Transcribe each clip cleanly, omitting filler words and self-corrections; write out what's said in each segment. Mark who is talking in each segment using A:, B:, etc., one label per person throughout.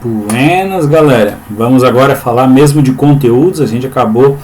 A: Buenas, galera. Vamos agora falar mesmo de conteúdos. A gente acabou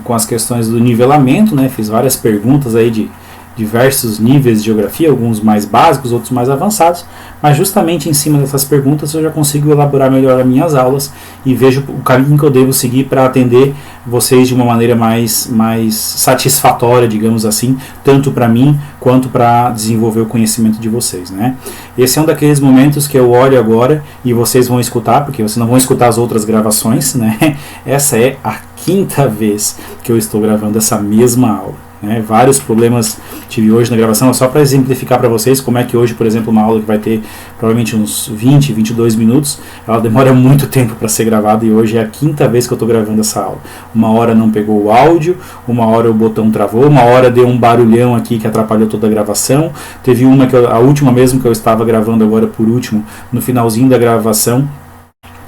A: com as questões do nivelamento, né? Fiz várias perguntas aí de diversos níveis de geografia, alguns mais básicos, outros mais avançados, mas justamente em cima dessas perguntas eu já consigo elaborar melhor as minhas aulas e vejo o caminho que eu devo seguir para atender vocês de uma maneira mais satisfatória, digamos assim, tanto para mim quanto para desenvolver o conhecimento de vocês, né? Esse é um daqueles momentos que eu olho agora e vocês vão escutar, porque vocês não vão escutar as outras gravações, né? Essa é a 5ª vez que eu estou gravando essa mesma aula. Vários problemas tive hoje na gravação, só para exemplificar para vocês como é que hoje, por exemplo, uma aula que vai ter provavelmente uns 20, 22 minutos, ela demora muito tempo para ser gravada e hoje é a 5ª vez que eu estou gravando essa aula. Uma hora não pegou o áudio, uma hora o botão travou, uma hora deu um barulhão aqui que atrapalhou toda a gravação, teve uma, a última mesmo que eu estava gravando agora por último, no finalzinho da gravação,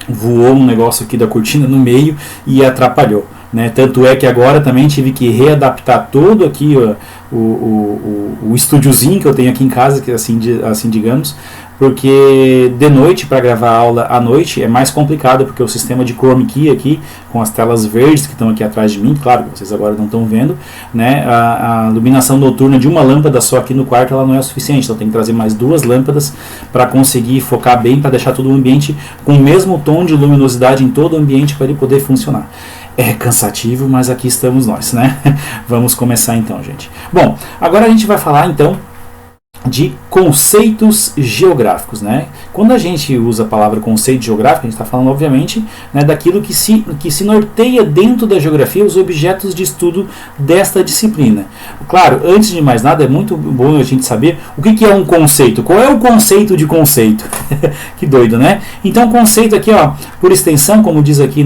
A: voou um negócio aqui da cortina no meio e atrapalhou. Tanto é que agora também tive que readaptar todo aqui o estúdiozinho que eu tenho aqui em casa, que assim digamos, porque de noite, para gravar a aula à noite, é mais complicado, porque o sistema de Chrome Key aqui, com as telas verdes que estão aqui atrás de mim, claro que vocês agora não estão vendo, a iluminação noturna de uma lâmpada só aqui no quarto ela não é o suficiente, então tem que trazer mais 2 lâmpadas para conseguir focar bem, para deixar todo o ambiente com o mesmo tom de luminosidade em todo o ambiente para ele poder funcionar. É cansativo, mas aqui estamos nós, né? Vamos começar então, gente. Bom, agora a gente vai falar então de conceitos geográficos, né? Quando a gente usa a palavra conceito geográfico, a gente está falando, obviamente, daquilo que se norteia dentro da geografia, os objetos de estudo desta disciplina. Claro, antes de mais nada, é muito bom a gente saber o que é um conceito. Qual é o conceito de conceito? Que doido, né? Então, conceito aqui, ó, por extensão, como diz aqui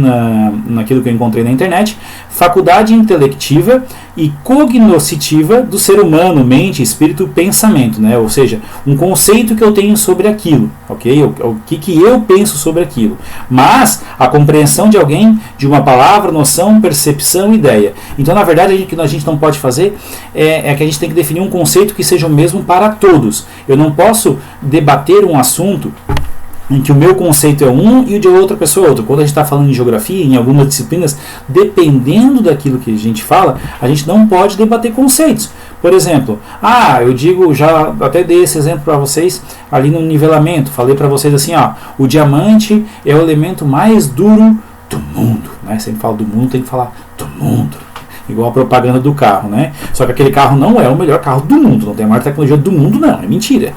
A: naquilo que eu encontrei na internet, faculdade intelectiva e cognoscitiva do ser humano, mente, espírito, pensamento, né? Ou seja, um conceito que eu tenho sobre aquilo, ok? O que eu penso sobre aquilo. Mas a compreensão de alguém, de uma palavra, noção, percepção, ideia. Então, na verdade, o que a gente não pode fazer é que a gente tem que definir um conceito que seja o mesmo para todos. Eu não posso debater um assunto em que o meu conceito é um e o de outra pessoa é outro. Quando a gente está falando em geografia, em algumas disciplinas, dependendo daquilo que a gente fala, a gente não pode debater conceitos. Por exemplo, eu digo, já até dei esse exemplo para vocês ali no nivelamento, falei para vocês assim, o diamante é o elemento mais duro do mundo, né? Sempre falo do mundo, tem que falar do mundo. Igual a propaganda do carro, né? Só que aquele carro não é o melhor carro do mundo, não tem a maior tecnologia do mundo, não, é mentira.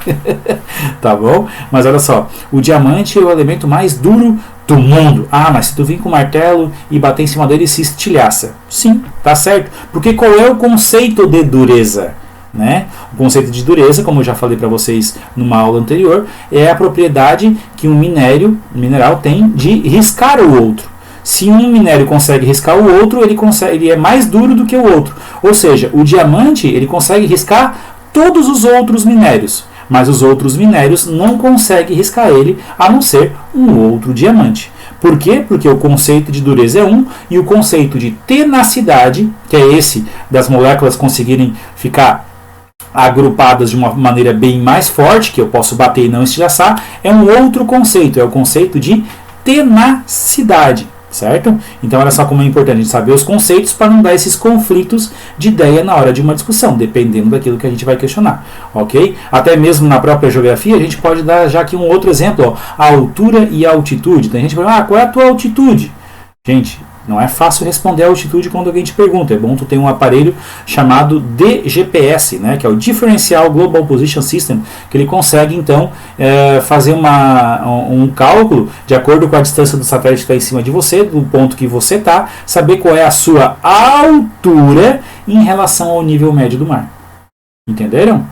A: Tá bom? Mas olha só, o diamante é o elemento mais duro do mundo. Mas se tu vir com o martelo e bater em cima dele, se estilhaça. Sim, tá certo. Porque qual é o conceito de dureza? Né? O conceito de dureza, como eu já falei para vocês numa aula anterior, é a propriedade que um mineral tem de riscar o outro. Se um minério consegue riscar o outro, ele é mais duro do que o outro. Ou seja, o diamante ele consegue riscar todos os outros minérios, mas os outros minérios não conseguem riscar ele, a não ser um outro diamante. Por quê? Porque o conceito de dureza é um e o conceito de tenacidade, que é esse das moléculas conseguirem ficar agrupadas de uma maneira bem mais forte, que eu posso bater e não estilhaçar, é um outro conceito, é o conceito de tenacidade. Certo? Então olha só como é importante a gente saber os conceitos para não dar esses conflitos de ideia na hora de uma discussão, dependendo daquilo que a gente vai questionar, ok? Até mesmo na própria geografia a gente pode dar já aqui um outro exemplo, a altura e a altitude. Tem gente que fala, qual é a tua altitude? Gente, não é fácil responder a altitude quando alguém te pergunta. É bom tu ter um aparelho chamado DGPS, né, que é o Differential Global Position System, que ele consegue então fazer um cálculo de acordo com a distância do satélite que está em cima de você, do ponto que você está, saber qual é a sua altura em relação ao nível médio do mar. Entenderam?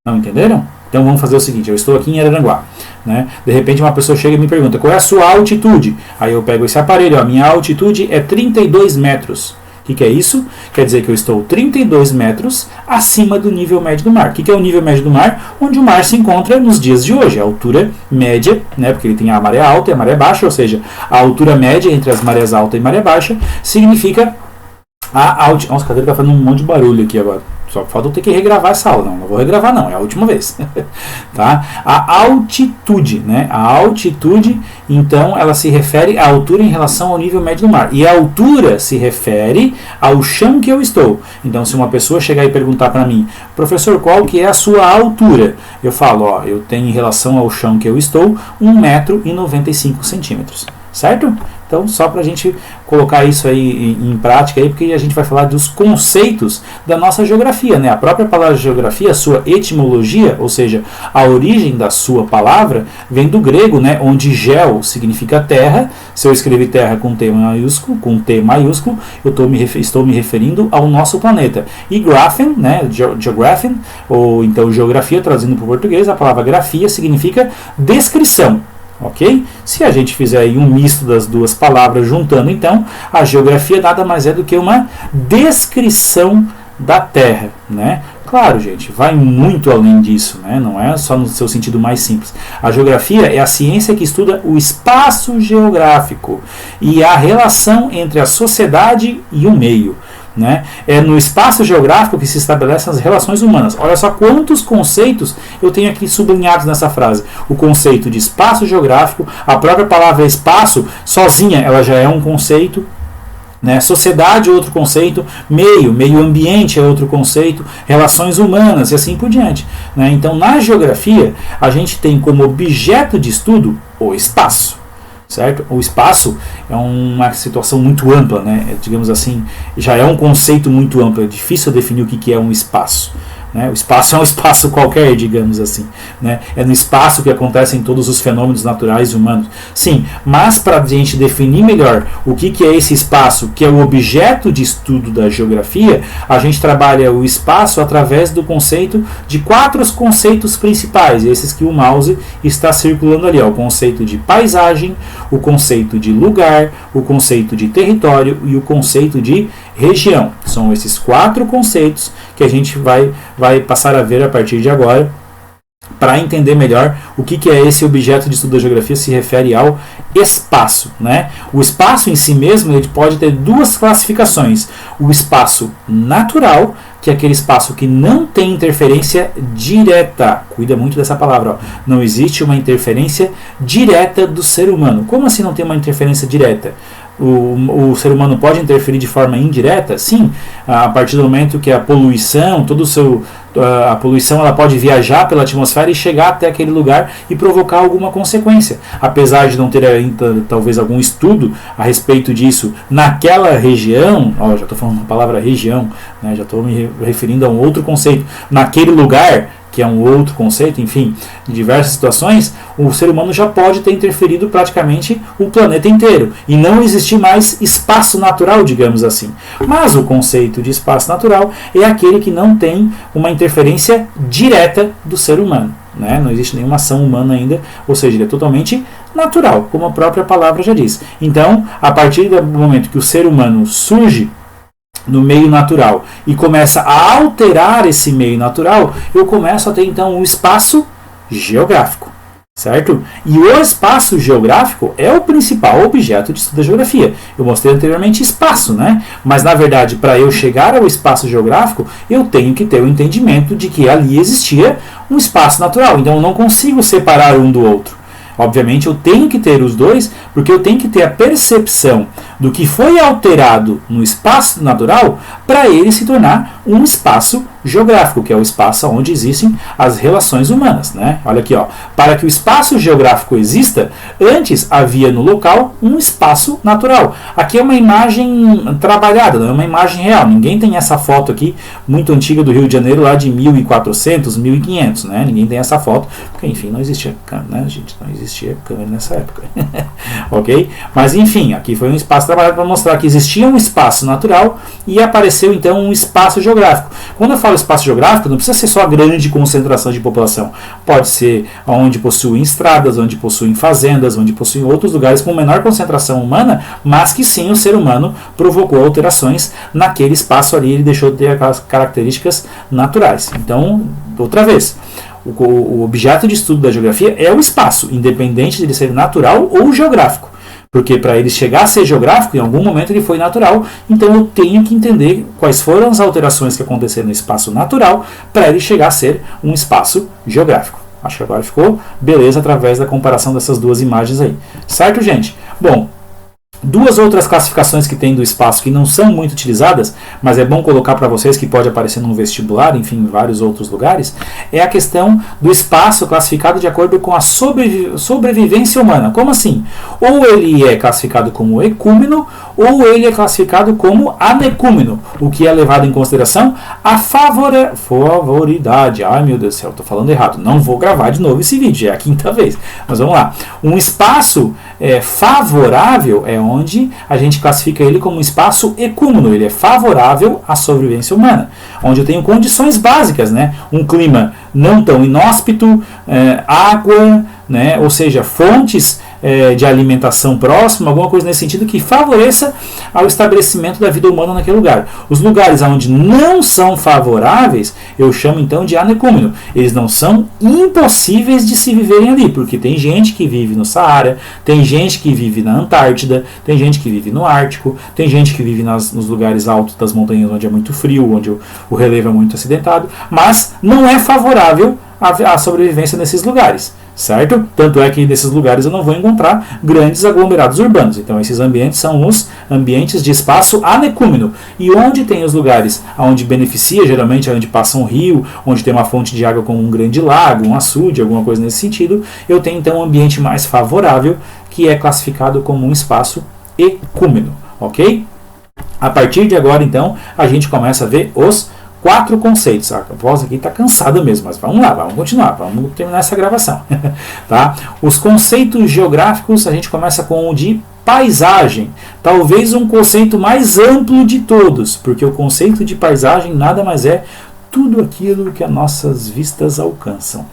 A: Não entenderam? Então vamos fazer o seguinte, eu estou aqui em Araranguá, né? De repente uma pessoa chega e me pergunta, qual é a sua altitude? Aí eu pego esse aparelho, a minha altitude é 32 metros. O que é isso? Quer dizer que eu estou 32 metros acima do nível médio do mar. O que é o nível médio do mar? Onde o mar se encontra nos dias de hoje, a altura média, né? Porque ele tem a maré alta e a maré baixa, ou seja, a altura média entre as marés alta e maré baixa significa a altitude. Nossa, a cadeira está fazendo um monte de barulho aqui agora. Só falta eu ter que regravar essa aula. Não vou regravar não, é a última vez. Tá? A altitude, né? A altitude, então, ela se refere à altura em relação ao nível médio do mar. E a altura se refere ao chão que eu estou. Então, se uma pessoa chegar e perguntar para mim, professor, qual que é a sua altura? Eu falo, ó, eu tenho em relação ao chão que eu estou, 1,95 m. Certo? Então, só para a gente colocar isso aí em prática, aí, porque a gente vai falar dos conceitos da nossa geografia, né? A própria palavra geografia, a sua etimologia, ou seja, a origem da sua palavra, vem do grego, né? Onde geo significa terra. Se eu escrever terra com T maiúsculo, eu estou me referindo ao nosso planeta. E graphen, né? Geographen, ou então geografia, traduzindo para o português, a palavra grafia significa descrição. Ok? Se a gente fizer aí um misto das duas palavras juntando, então, a geografia nada mais é do que uma descrição da Terra, né? Claro, gente, vai muito além disso, né? Não é só no seu sentido mais simples. A geografia é a ciência que estuda o espaço geográfico e a relação entre a sociedade e o meio. Né? É no espaço geográfico que se estabelecem as relações humanas. Olha só quantos conceitos eu tenho aqui sublinhados nessa frase. O conceito de espaço geográfico, a própria palavra espaço, sozinha, ela já é um conceito. Né? Sociedade é outro conceito, meio ambiente é outro conceito, relações humanas e assim por diante. Né? Então, na geografia, a gente tem como objeto de estudo o espaço. Certo? O espaço é uma situação muito ampla, né? Digamos assim, já é um conceito muito amplo, é difícil definir o que é um espaço. Né? O espaço é um espaço qualquer, digamos assim. Né? É no espaço que acontecem todos os fenômenos naturais humanos. Sim, mas para a gente definir melhor o que é esse espaço, que é o objeto de estudo da geografia, a gente trabalha o espaço através do conceito de 4 conceitos principais, esses que o mouse está circulando ali. Ó, o conceito de paisagem, o conceito de lugar, o conceito de território e o conceito de região. São esses 4 conceitos que a gente vai passar a ver a partir de agora para entender melhor o que é esse objeto de estudo da geografia. Se refere ao espaço. Né? O espaço em si mesmo ele pode ter 2 classificações. O espaço natural, que é aquele espaço que não tem interferência direta. Cuida muito dessa palavra. Ó. Não existe uma interferência direta do ser humano. Como assim não tem uma interferência direta? O ser humano pode interferir de forma indireta? Sim, a partir do momento que a poluição, a poluição ela pode viajar pela atmosfera e chegar até aquele lugar e provocar alguma consequência. Apesar de não ter ainda talvez algum estudo a respeito disso naquela região, ó, já estou falando a palavra região, né, já estou me referindo a um outro conceito, naquele lugar, que é um outro conceito, enfim, em diversas situações, o ser humano já pode ter interferido praticamente o planeta inteiro e não existir mais espaço natural, digamos assim. Mas o conceito de espaço natural é aquele que não tem uma interferência direta do ser humano. Né? Não existe nenhuma ação humana ainda, ou seja, ele é totalmente natural, como a própria palavra já diz. Então, a partir do momento que o ser humano surge no meio natural e começa a alterar esse meio natural, eu começo a ter então um espaço geográfico, certo? E o espaço geográfico é o principal objeto de estudo da geografia. Eu mostrei anteriormente espaço, né? Mas na verdade, para eu chegar ao espaço geográfico, eu tenho que ter o entendimento de que ali existia um espaço natural. Então eu não consigo separar um do outro. Obviamente eu tenho que ter os dois, porque eu tenho que ter a percepção do que foi alterado no espaço natural para ele se tornar um espaço geográfico, que é o espaço onde existem as relações humanas. Né? Olha aqui, ó, para que o espaço geográfico exista, antes havia no local um espaço natural. Aqui é uma imagem trabalhada, não é uma imagem real. Ninguém tem essa foto aqui, muito antiga do Rio de Janeiro, lá de 1400, 1500. Né? Ninguém tem essa foto, porque enfim, não existia câmera, né, gente? Não existia câmera nessa época. Ok? Mas enfim, aqui foi um espaço trabalhado para mostrar que existia um espaço natural e apareceu então um espaço geográfico. Quando eu falo espaço geográfico, não precisa ser só a grande concentração de população. Pode ser onde possuem estradas, onde possuem fazendas, onde possuem outros lugares com menor concentração humana, mas que sim o ser humano provocou alterações naquele espaço ali, ele deixou de ter aquelas características naturais. Então, outra vez, o objeto de estudo da geografia é o espaço, independente de ele ser natural ou geográfico. Porque para ele chegar a ser geográfico, em algum momento ele foi natural, então eu tenho que entender quais foram as alterações que aconteceram no espaço natural para ele chegar a ser um espaço geográfico. Acho que agora ficou beleza através da comparação dessas duas imagens aí. Certo, gente? Bom, duas outras classificações que tem do espaço que não são muito utilizadas, mas é bom colocar para vocês que pode aparecer no vestibular, enfim, em vários outros lugares, é a questão do espaço classificado de acordo com a sobrevivência humana. Como assim? Ou ele é classificado como ecúmeno, ou ele é classificado como anecúmeno, o que é levado em consideração a favoridade. Ai meu Deus do céu, estou falando errado. Não vou gravar de novo esse vídeo, é a quinta vez. Mas vamos lá. Um espaço favorável é onde a gente classifica ele como um espaço ecúmeno. Ele é favorável à sobrevivência humana, onde eu tenho condições básicas, né? Um clima não tão inóspito, água, né? Ou seja, fontes de alimentação próxima, alguma coisa nesse sentido que favoreça ao estabelecimento da vida humana naquele lugar. Os lugares onde não são favoráveis, eu chamo então de anecúmeno. Eles não são impossíveis de se viverem ali, porque tem gente que vive no Saara, tem gente que vive na Antártida, tem gente que vive no Ártico, tem gente que vive nos lugares altos das montanhas onde é muito frio, onde o relevo é muito acidentado, mas não é favorável à sobrevivência nesses lugares. Certo? Tanto é que nesses lugares eu não vou encontrar grandes aglomerados urbanos. Então esses ambientes são os ambientes de espaço anecúmeno. E onde tem os lugares onde beneficia, geralmente é onde passa um rio, onde tem uma fonte de água como um grande lago, um açude, alguma coisa nesse sentido, eu tenho então um ambiente mais favorável, que é classificado como um espaço ecúmeno. Ok? A partir de agora, então, a gente começa a ver os 4 conceitos. A voz aqui está cansada mesmo, mas vamos lá, vamos continuar, vamos terminar essa gravação. Tá? Os conceitos geográficos, a gente começa com o de paisagem. Talvez um conceito mais amplo de todos, porque o conceito de paisagem nada mais é tudo aquilo que as nossas vistas alcançam.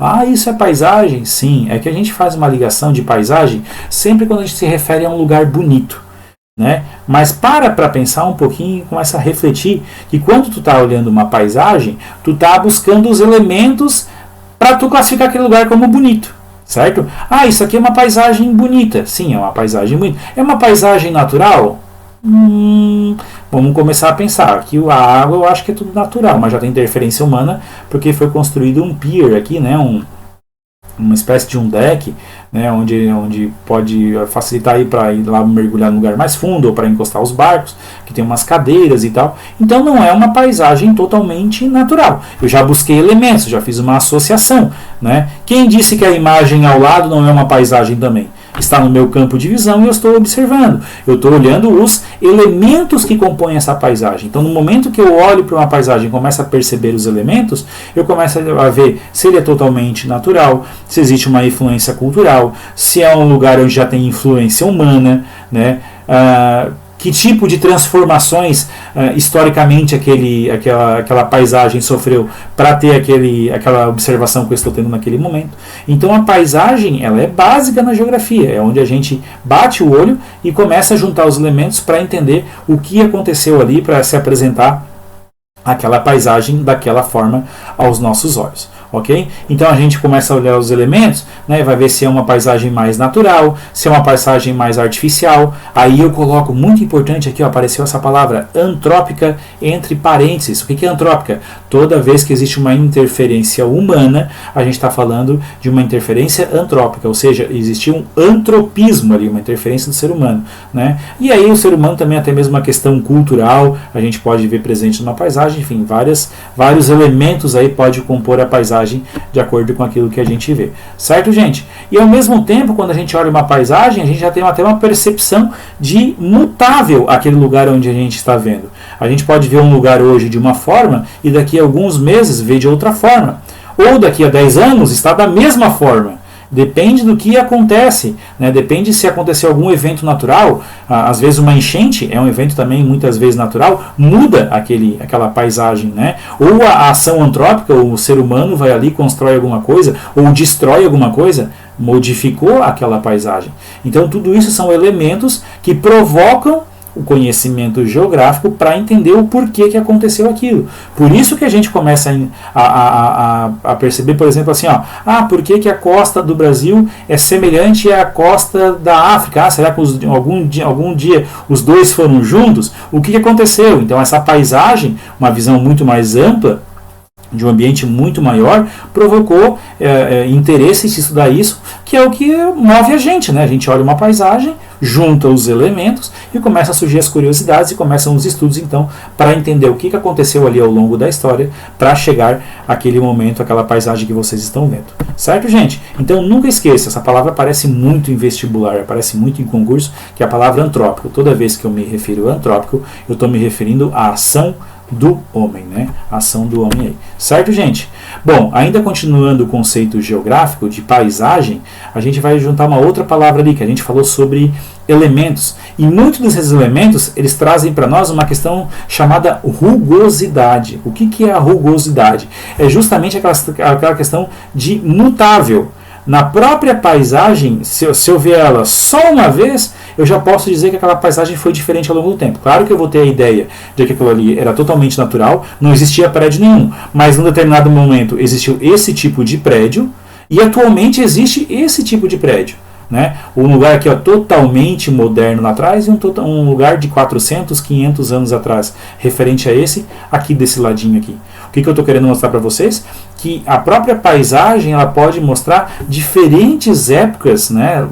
A: Ah, isso é paisagem? Sim, é que a gente faz uma ligação de paisagem sempre quando a gente se refere a um lugar bonito. Né? Mas para pensar um pouquinho e começa a refletir que quando tu está olhando uma paisagem, tu está buscando os elementos para tu classificar aquele lugar como bonito, certo? Ah, isso aqui é uma paisagem bonita. Sim, é uma paisagem bonita. É uma paisagem natural? Vamos começar a pensar. Aqui a água eu acho que é tudo natural, mas já tem interferência humana porque foi construído um pier aqui, né? Uma espécie de um deck, né, onde pode facilitar para ir lá mergulhar no lugar mais fundo ou para encostar os barcos, que tem umas cadeiras e tal. Então não é uma paisagem totalmente natural. Eu já busquei elementos, já fiz uma associação. Né? Quem disse que a imagem ao lado não é uma paisagem também? Está no meu campo de visão e eu estou observando. Eu estou olhando os elementos que compõem essa paisagem. Então, no momento que eu olho para uma paisagem e começo a perceber os elementos, eu começo a ver se ele é totalmente natural, se existe uma influência cultural, se é um lugar onde já tem influência humana, né? Que tipo de transformações historicamente aquela paisagem sofreu para ter aquela observação que eu estou tendo naquele momento. Então a paisagem ela é básica na geografia, é onde a gente bate o olho e começa a juntar os elementos para entender o que aconteceu ali para se apresentar aquela paisagem daquela forma aos nossos olhos. Ok? Então a gente começa a olhar os elementos, né, vai ver se é uma paisagem mais natural, se é uma paisagem mais artificial. Aí eu coloco, muito importante aqui, ó, apareceu essa palavra antrópica entre parênteses. O que é antrópica? Toda vez que existe uma interferência humana, a gente está falando de uma interferência antrópica, ou seja, existiu um antropismo ali, uma interferência do ser humano. Né? E aí o ser humano também até mesmo uma questão cultural, a gente pode ver presente numa paisagem, enfim, vários elementos aí pode compor a paisagem de acordo com aquilo que a gente vê. Certo, gente? E ao mesmo tempo, quando a gente olha uma paisagem, a gente já tem até uma percepção de mutável aquele lugar onde a gente está vendo. A gente pode ver um lugar hoje de uma forma e daqui a alguns meses ver de outra forma. Ou daqui a 10 anos está da mesma forma. Depende do que acontece, né? Depende se aconteceu algum evento natural, às vezes uma enchente é um evento também muitas vezes natural, muda aquela paisagem, né? Ou a ação antrópica, o ser humano vai ali, constrói alguma coisa, ou destrói alguma coisa, modificou aquela paisagem. Então tudo isso são elementos que provocam o conhecimento geográfico para entender o porquê que aconteceu aquilo. Por isso que a gente começa a perceber, por exemplo, assim, por que a costa do Brasil é semelhante à costa da África? Será que algum dia os dois foram juntos? O que aconteceu? Então essa paisagem, uma visão muito mais ampla, de um ambiente muito maior, provocou interesse em se estudar isso, que é o que move a gente, né? A gente olha uma paisagem, junta os elementos e começa a surgir as curiosidades e começam os estudos, então, para entender o que aconteceu ali ao longo da história, para chegar àquele momento, àquela paisagem que vocês estão vendo. Certo, gente? Então, nunca esqueça, essa palavra aparece muito em vestibular, aparece muito em concurso, que é a palavra antrópico. Toda vez que eu me refiro a antrópico, eu estou me referindo à ação do homem, né? A ação do homem aí. Certo, gente? Bom, ainda continuando o conceito geográfico de paisagem, a gente vai juntar uma outra palavra ali, que a gente falou sobre elementos. E muitos desses elementos, eles trazem para nós uma questão chamada rugosidade. O que é a rugosidade? É justamente aquela questão de mutável. Na própria paisagem, se eu ver ela só uma vez, eu já posso dizer que aquela paisagem foi diferente ao longo do tempo. Claro que eu vou ter a ideia de que aquilo ali era totalmente natural, não existia prédio nenhum, mas num determinado momento existiu esse tipo de prédio e atualmente existe esse tipo de prédio. Né? Um lugar aqui totalmente moderno lá atrás e um lugar de 400, 500 anos atrás, referente a esse aqui desse ladinho aqui. O que eu estou querendo mostrar para vocês? Que a própria paisagem ela pode mostrar diferentes épocas, né?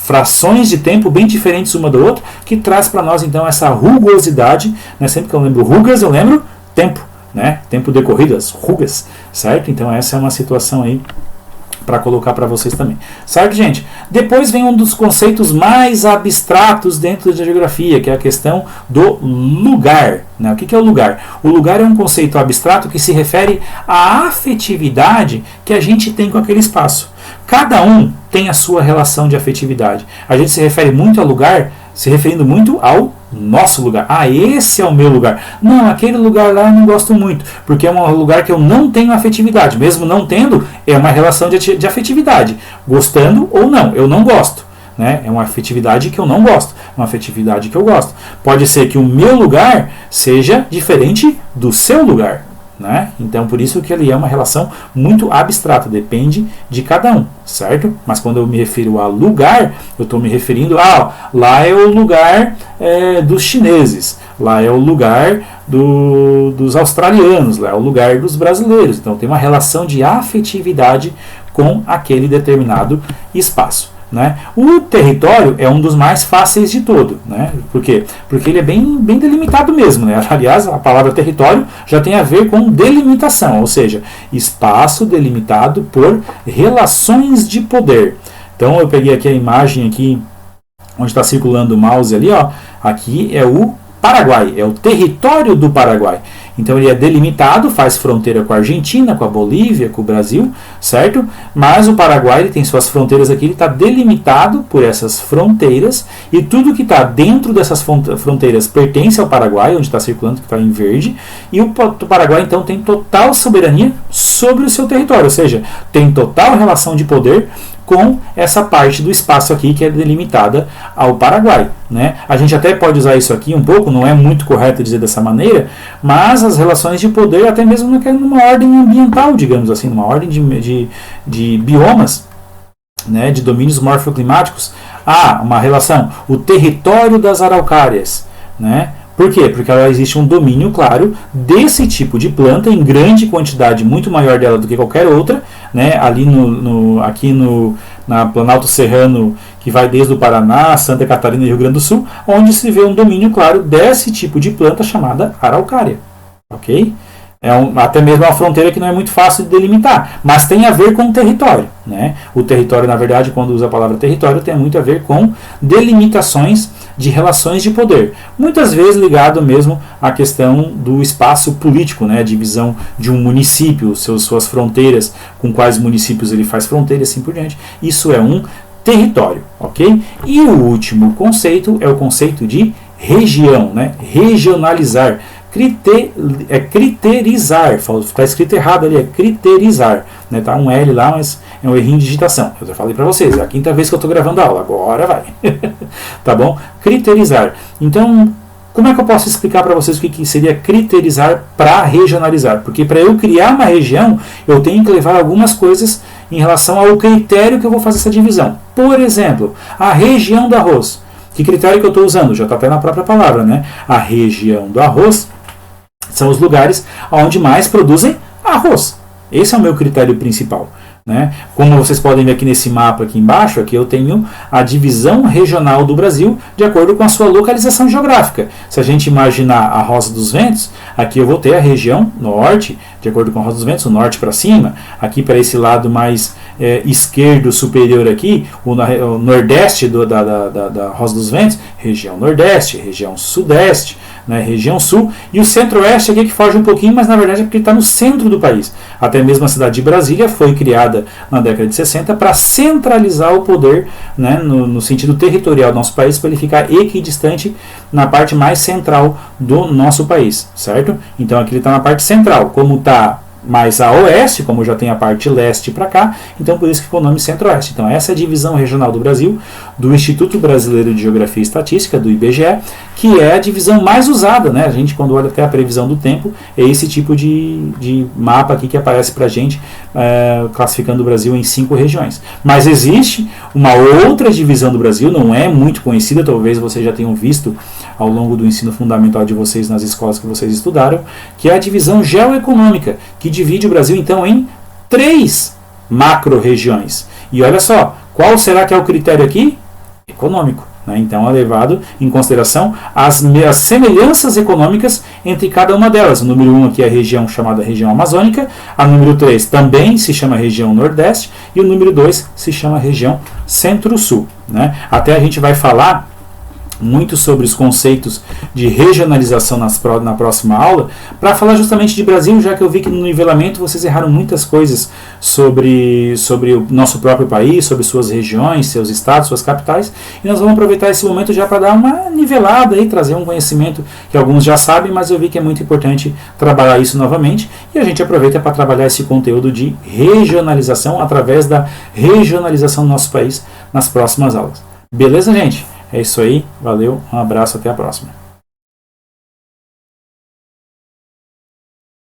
A: Frações de tempo bem diferentes uma da outra, que traz para nós então essa rugosidade, né? Sempre que eu lembro rugas, eu lembro tempo, né? Tempo decorrido, as rugas, certo? Então essa é uma situação aí para colocar para vocês também. Certo, gente? Depois vem um dos conceitos mais abstratos dentro da geografia, que é a questão do lugar. Né? O que é o lugar? O lugar é um conceito abstrato que se refere à afetividade que a gente tem com aquele espaço. Cada um tem a sua relação de afetividade. A gente se refere muito ao lugar, se referindo muito ao nosso lugar. Esse é o meu lugar. Não, aquele lugar lá eu não gosto muito, porque é um lugar que eu não tenho afetividade. Mesmo não tendo, é uma relação de afetividade. Gostando ou não, eu não gosto. Né? É uma afetividade que eu não gosto, uma afetividade que eu gosto. Pode ser que o meu lugar seja diferente do seu lugar. Né? Então por isso que ele é uma relação muito abstrata, depende de cada um, certo? Mas quando eu me refiro a lugar, eu estou me referindo lá é o lugar dos chineses, lá é o lugar dos australianos, lá é o lugar dos brasileiros. Então tem uma relação de afetividade com aquele determinado espaço. Né? O território é um dos mais fáceis de todo. Né? Por quê? Porque ele é bem delimitado mesmo. Né? Aliás, a palavra território já tem a ver com delimitação, ou seja, espaço delimitado por relações de poder. Então eu peguei aqui a imagem aqui, onde está circulando o mouse ali, aqui é o Paraguai, é o território do Paraguai. Então ele é delimitado, faz fronteira com a Argentina, com a Bolívia, com o Brasil, certo? Mas o Paraguai ele tem suas fronteiras aqui, ele está delimitado por essas fronteiras e tudo que está dentro dessas fronteiras pertence ao Paraguai, onde está circulando, que está em verde, e o Paraguai então tem total soberania sobre o seu território, ou seja, tem total relação de poder com essa parte do espaço aqui que é delimitada ao Paraguai. Né? A gente até pode usar isso aqui um pouco, não é muito correto dizer dessa maneira, mas as relações de poder, até mesmo numa ordem ambiental, digamos assim, numa ordem de biomas, né, de domínios morfoclimáticos, há uma relação, o território das araucárias, né? Por quê? Porque existe um domínio claro desse tipo de planta em grande quantidade, muito maior dela do que qualquer outra, né? Ali aqui na Planalto Serrano, que vai desde o Paraná, Santa Catarina e Rio Grande do Sul, onde se vê um domínio claro desse tipo de planta chamada araucária. Ok? Até mesmo uma fronteira que não é muito fácil de delimitar, mas tem a ver com o território. Né? O território, na verdade, quando usa a palavra território, tem muito a ver com delimitações de relações de poder. Muitas vezes ligado mesmo à questão do espaço político, né? A divisão de um município, suas fronteiras, com quais municípios ele faz fronteira e assim por diante. Isso é um território, ok? E o último conceito é o conceito de região, né? Regionalizar. criterizar, está escrito errado ali, é criterizar, né? Tá um L lá, mas é um errinho de digitação. Eu já falei para vocês, é a quinta vez que eu estou gravando a aula, agora vai. Tá bom? Criterizar. Então, como é que eu posso explicar para vocês o que seria criterizar para regionalizar? Porque para eu criar uma região, eu tenho que levar algumas coisas em relação ao critério que eu vou fazer essa divisão. Por exemplo, a região do arroz. Que critério que eu estou usando? Já está até na própria palavra, né? A região do arroz são os lugares onde mais produzem arroz. Esse é o meu critério principal. Né? Como vocês podem ver aqui nesse mapa aqui embaixo, aqui eu tenho a divisão regional do Brasil de acordo com a sua localização geográfica. Se a gente imaginar a Roça dos Ventos, aqui eu vou ter a região norte, de acordo com a Roça dos Ventos, o norte para cima, aqui para esse lado mais esquerdo superior aqui, o nordeste da Roça dos Ventos, região nordeste, região sudeste, né, região sul, e o centro-oeste aqui que foge um pouquinho, mas na verdade é porque ele está no centro do país. Até mesmo a cidade de Brasília foi criada na década de 60 para centralizar o poder, né, no sentido territorial do nosso país, para ele ficar equidistante na parte mais central do nosso país, certo? Então aqui ele está na parte central, como está mais a oeste, como já tem a parte leste para cá, então por isso que ficou o nome Centro-Oeste. Então essa é a divisão regional do Brasil, do Instituto Brasileiro de Geografia e Estatística, do IBGE, que é a divisão mais usada, né? A gente, quando olha até a previsão do tempo, é esse tipo de mapa aqui que aparece para a gente, classificando o Brasil em 5 regiões. Mas existe uma outra divisão do Brasil, não é muito conhecida, talvez vocês já tenham visto ao longo do ensino fundamental de vocês nas escolas que vocês estudaram, que é a divisão geoeconômica, que divide o Brasil então em 3 macro-regiões. E olha só, qual será que é o critério aqui? Econômico. Né? Então é levado em consideração as semelhanças econômicas entre cada uma delas. O número 1 aqui é a região chamada região amazônica, a número 3 também se chama região nordeste e o número 2 se chama região centro-sul. Né? Até a gente vai falar muito sobre os conceitos de regionalização na próxima aula, para falar justamente de Brasil, já que eu vi que no nivelamento vocês erraram muitas coisas sobre o nosso próprio país, sobre suas regiões, seus estados, suas capitais, e nós vamos aproveitar esse momento já para dar uma nivelada e trazer um conhecimento que alguns já sabem, mas eu vi que é muito importante trabalhar isso novamente, e a gente aproveita para trabalhar esse conteúdo de regionalização através da regionalização do nosso país nas próximas aulas. Beleza, gente? É isso aí, valeu, um abraço, até a próxima.